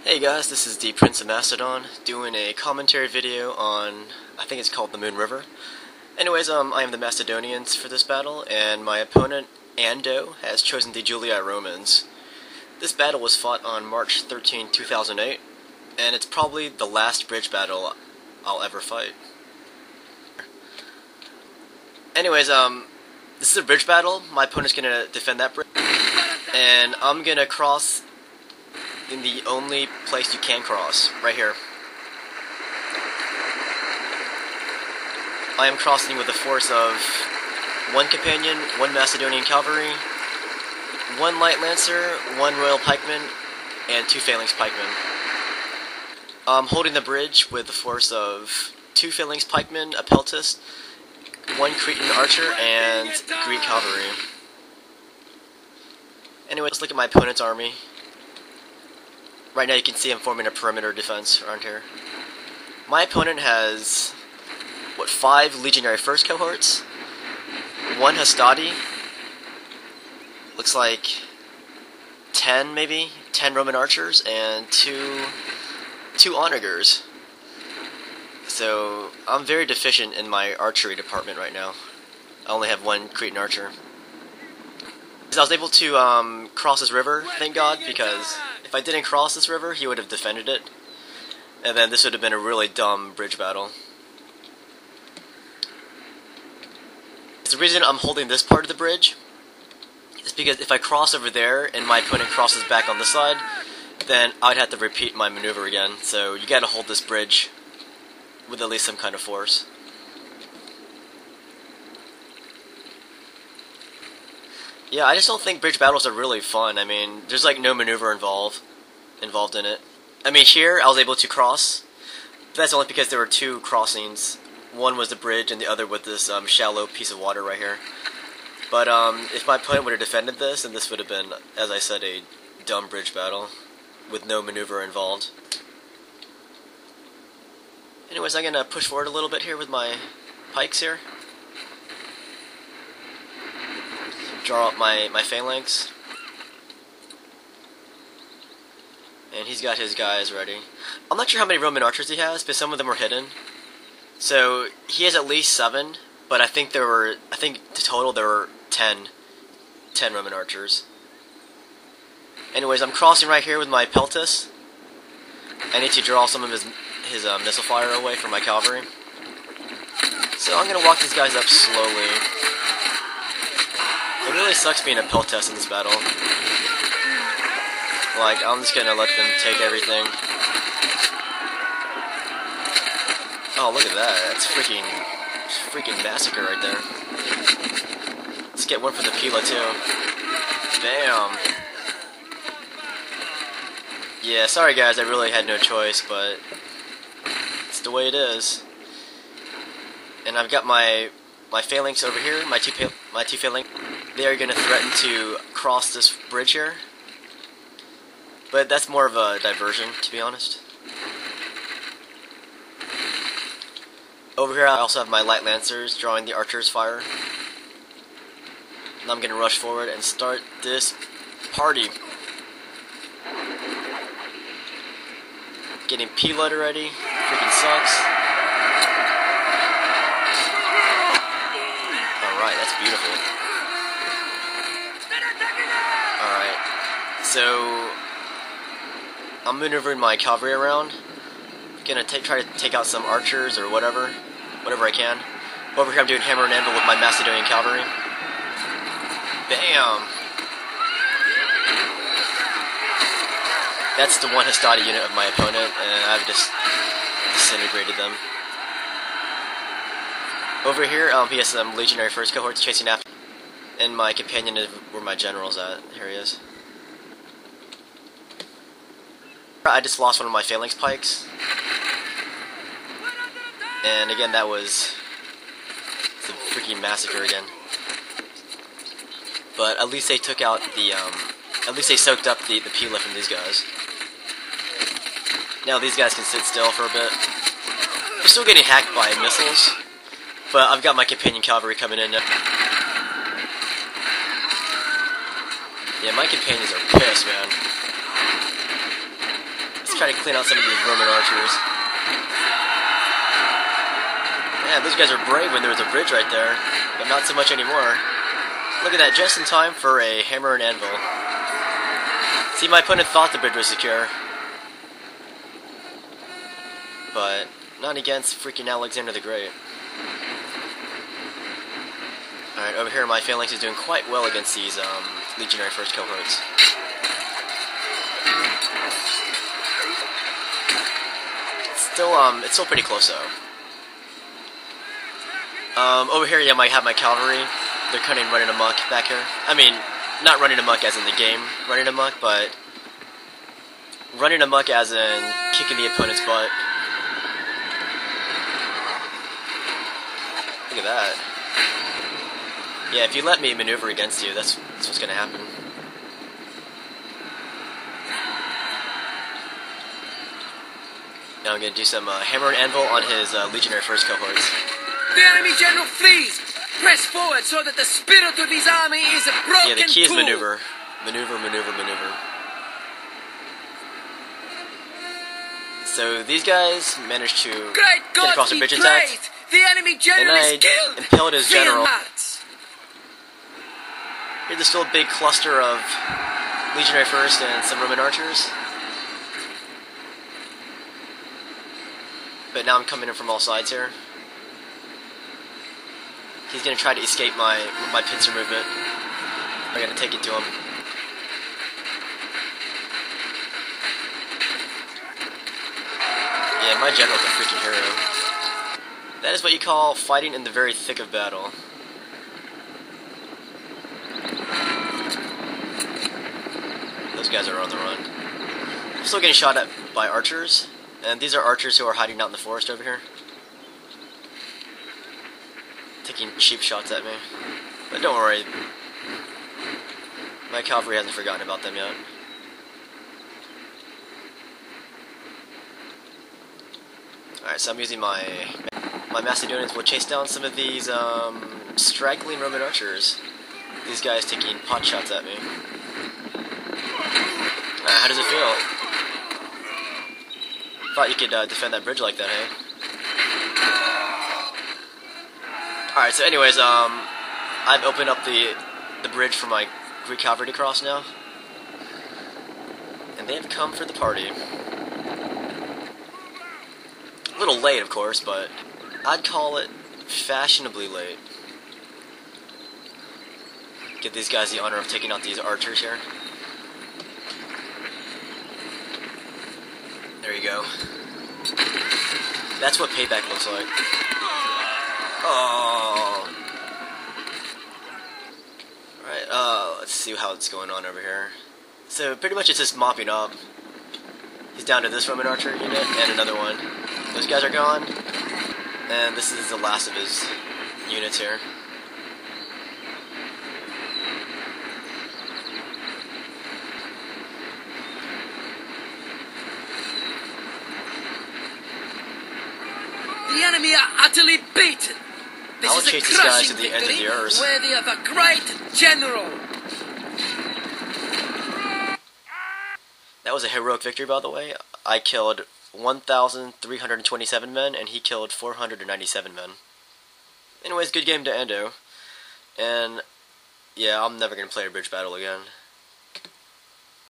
Hey guys, this is the Prince of Macedon doing a commentary video on, I think it's called the Moon River. Anyways, I am the Macedonians for this battle, and my opponent, Ando, has chosen the Julii Romans. This battle was fought on March 13, 2008, and it's probably the last bridge battle I'll ever fight. Anyways, this is a bridge battle. My opponent's gonna defend that bridge, and I'm gonna cross in the only place you can cross, right here. I am crossing with a force of 1 companion, 1 Macedonian cavalry, 1 light lancer, 1 royal pikeman, and 2 phalanx pikemen. I'm holding the bridge with a force of 2 phalanx pikemen, a peltist, 1 Cretan archer, and Greek cavalry. Anyway, let's look at my opponent's army. Right now you can see I'm forming a perimeter defense around here. My opponent has, 5 legionary first cohorts, 1 hastati, looks like 10 maybe, 10 Roman archers, and 2 onagers. So I'm very deficient in my archery department right now. I only have 1 Cretan archer. I was able to cross this river, thank God, because if I didn't cross this river, he would have defended it, and then this would have been a really dumb bridge battle. The reason I'm holding this part of the bridge is because if I cross over there and my opponent crosses back on this side, then I'd have to repeat my maneuver again, so you gotta hold this bridge with at least some kind of force. Yeah, I just don't think bridge battles are really fun. I mean, there's like no maneuver involved in it. I mean, here I was able to cross, but that's only because there were 2 crossings. One was the bridge and the other was this shallow piece of water right here. But if my opponent would have defended this, then this would have been, as I said, a dumb bridge battle with no maneuver involved. Anyways, I'm gonna push forward a little bit here with my pikes here. Draw up my phalanx, and he's got his guys ready. I'm not sure how many Roman archers he has, but some of them are hidden. So he has at least 7, but I think the total there were 10 Roman archers. Anyways, I'm crossing right here with my peltist. I need to draw some of his missile fire away from my cavalry. So I'm gonna walk these guys up slowly. It really sucks being a peltist in this battle. Like, I'm just gonna let them take everything. Oh, look at that. That's freaking massacre right there. Let's get one for the Pila, too. Bam! Yeah, sorry guys, I really had no choice, but it's the way it is. And I've got my phalanx over here, my two phalanx. They are going to threaten to cross this bridge here, but that's more of a diversion, to be honest. Over here I also have my light lancers drawing the archers' fire. And I'm going to rush forward and start this party. Getting P-load already, freaking sucks. Alright, that's beautiful. Alright, so I'm maneuvering my cavalry around. Gonna try to take out some archers or whatever I can. Over here I'm doing hammer and anvil with my Macedonian cavalry. Bam! That's the 1 hastati unit of my opponent, and I've just disintegrated them. Over here, he has some legionary first cohorts chasing after, and my companion is where my general's at. Here he is. I just lost one of my phalanx pikes, and again that was a freaking massacre again. But at least they took out the, at least they soaked up the Pila from these guys. Now these guys can sit still for a bit. They're still getting hacked by missiles, but I've got my companion cavalry coming in now. Yeah, my companions are pissed, man. try to clean out some of these Roman archers. Yeah, those guys are brave when there was a bridge right there, but not so much anymore. Look at that, just in time for a hammer and anvil. See, my opponent thought the bridge was secure, but not against freaking Alexander the Great. Alright, over here my phalanx is doing quite well against these legionary first cohorts. It's still pretty close though. Over here, yeah, I have my cavalry. They're kind of running amok back here. I mean, not running amok as in the game running amok, but running amok as in kicking the opponent's butt. Look at that. Yeah, if you let me maneuver against you, that's what's going to happen. Now I'm going to do some hammer and anvil on his legionary first cohorts. The enemy general flees! Press forward so that the spirit of his army is a broken Yeah, the key is tool. maneuver. Maneuver, maneuver, maneuver. So these guys managed to Great get God, across the be bridge intact, praised! The enemy general and I is killed! impaled his general. Here's Here's still a big cluster of legionary first and some Roman archers. But now I'm coming in from all sides here. He's gonna try to escape my pincer movement. I'm gonna take it to him. Yeah, my general's a freaking hero. That is what you call fighting in the very thick of battle. Those guys are on the run. I'm still getting shot at by archers, and these are archers who are hiding out in the forest over here. Taking cheap shots at me. But don't worry, my cavalry hasn't forgotten about them yet. Alright, so I'm using my Macedonians will chase down some of these straggling Roman archers. These guys taking pot shots at me. How does it feel? Thought you could defend that bridge like that, hey? Alright, so anyways, I've opened up the bridge for my Greek cavalry to cross now. And they have come for the party. A little late, of course, but I'd call it fashionably late. Give these guys the honor of taking out these archers here. There you go. That's what payback looks like. Oh. Alright, let's see how it's going on over here. So, pretty much it's just mopping up. He's down to this Roman archer unit, and another one. Those guys are gone. And this is the last of his units here. The enemy are utterly beaten. This I'll is a chase these guys crushing to the end of victory, the earth. worthy of a great general. That was a heroic victory, by the way. I killed 1,327 men, and he killed 497 men. Anyways, good game to Ando. And, yeah, I'm never going to play a bridge battle again.